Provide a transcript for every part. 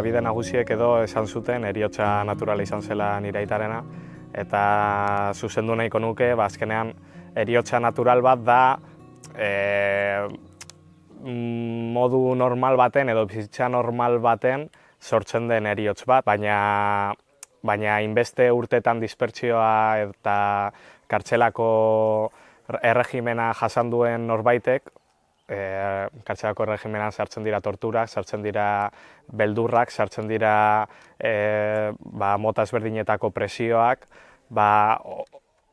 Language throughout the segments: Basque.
komunikabide nagusiek edo esan zuten heriotza naturala izan zela nire aitarena, eta zuzendu nahiko nuke, azkenean heriotza natural bat da modu normal baten edo bizitza normal baten sortzen den heriotz bat, baina hainbeste urtetan dispertsioa eta kartzelako erregimena jasan duen norbaitek, kartzelako erregimenan sartzen dira torturak, sartzen dira beldurrak, sartzen dira mota ezberdinetako presioak,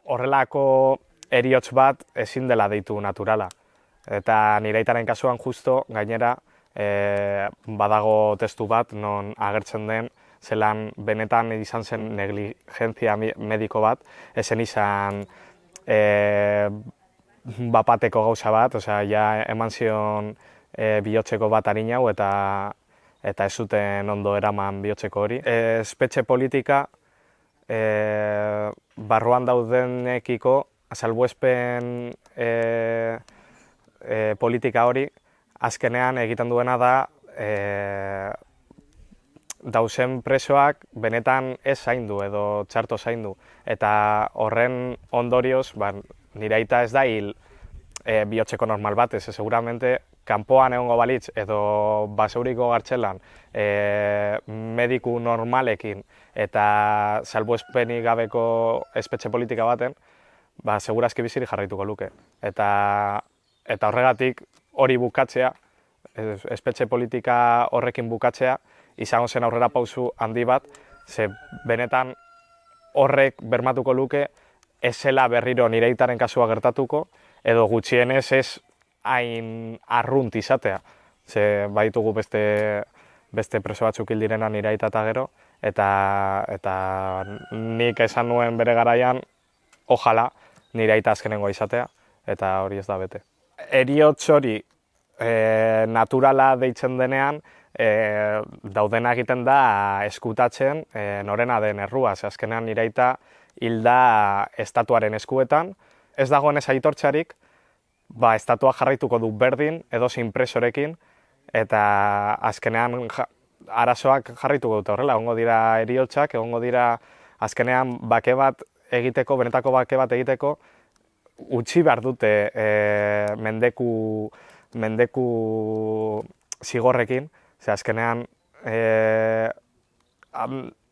horrelako heriotz bat ezin dela deitu naturala. Eta nire aitaren kasuan justo gainera badago testu bat non agertzen den zelan benetan izan zen negligentzia mediko bat, ezen izan bapateko gauza bat, ja eman zion bihotzeko bat harin hau eta ez zuten ondo eraman bihotzeko hori. Espetxe politika barruan daudenekiko salbuespen politika hori azkenean egiten duena da dauzen presoak benetan ez zaindu edo txarto zaindu, eta horren ondorioz nire aita ez da hil bihotzeko normal batez, seguramente kanpoan egongo balitz edo baseuriko gartzelan mediku normalekin eta salbuespenik gabeko espetxe politika baten, segurazki bizirik jarraituko luke. Eta horregatik hori bukatzea, espetxe politika horrekin bukatzea, izango zen aurrera pausu handi bat, ze benetan horrek bermatuko luke ez zela berriro nire aitaren kasua gertatuko, edo gutxienez ez hain arrunt izatea. Ze baitugu beste preso batzuk hil direna nire aita eta gero, eta nik esan nuen bere garaian, ojala nire aita azkenengoa izatea, eta hori ez da bete. Heriotz hori naturala deitzen denean, daudena egiten da eskutatzen norena den errua. Azkenean nire aita hilda estatuaren eskuetan. Ez dagoen ez aitortzarik, estatua jarraituko du berdin edozein presorekin, eta azkenean arazoak jarraituko dute horrela. Egongo dira heriotzak, egongo dira azkenean bake bat egiteko, benetako bake bat egiteko, utzi behar dute mendeku zigorrekin, ze azkenean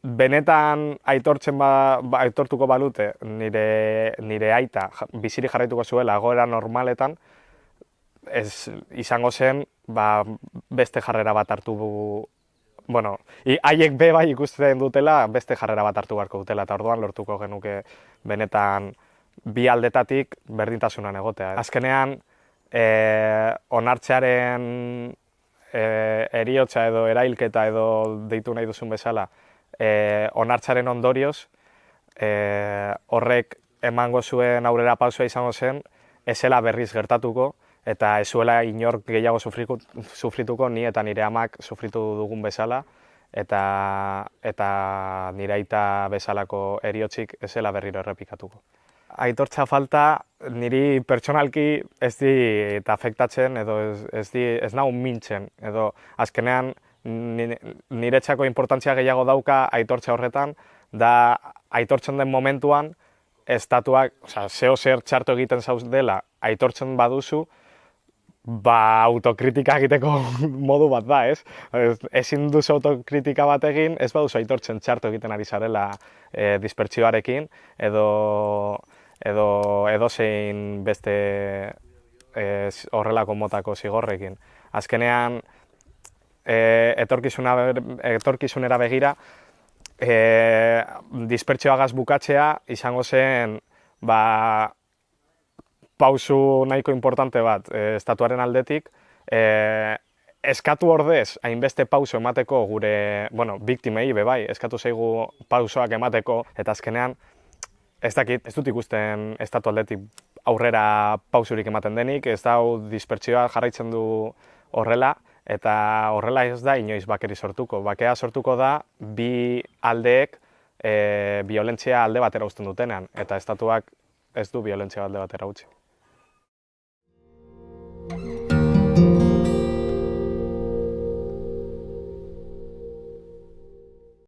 benetan aitortuko balute nire aita bizirik jarraituko zuela egoera normaletan, ez izango zen beste jarrera bat hartu, haiek be bai ikusten dutela beste jarrera bat hartu beharko dutela, eta orduan lortuko genuke benetan bi aldetatik berdintasunan egotea. Azkenean, onartzearen heriotza edo erailketa edo deitu nahi duzun bezala, onartzearen ondorioz, horrek emango zuen aurrera pausua izango zen, ez zela berriz gertatuko, eta ez zuela inork gehiago sufrituko, ni eta nire amak sufritu dugun bezala, eta nire aita bezalako heriotzik ez zela berriro errepikatuko. Aitortza falta niri pertsonalki ez dit afektatzen edo ez nau mintzen, edo azkenean niretzako inportantzia gehiago dauka aitortza horretan, da aitortzen den momentuan estatuak, zeo zer txarto egiten zauz dela aitortzen baduzu, autokritika egiteko modu bat da, ez? Ezin duzu autokritika bat egin, ez baduzu aitortzen txarto egiten ari zarela dispertsioarekin, edo zein beste horrelako motako zigorrekin. Azkenean, etorkizunera begira, dispertsioagaz bukatzea izango zen pausu nahiko importante bat estatuaren aldetik, eskatu ordez hainbeste pauso emateko gure biktimei bai, eskatu zaigu pausoak emateko, eta azkenean ez dut ikusten estatu aldetik aurrera pausurik ematen denik, ez dau dispertsioa jarraitzen du horrela, eta horrela ez da inoiz bakeri sortuko. Bakea sortuko da bi aldeek biolentzia alde batera uzten dutenean, eta estatuak ez du biolentzia alde batera utzi.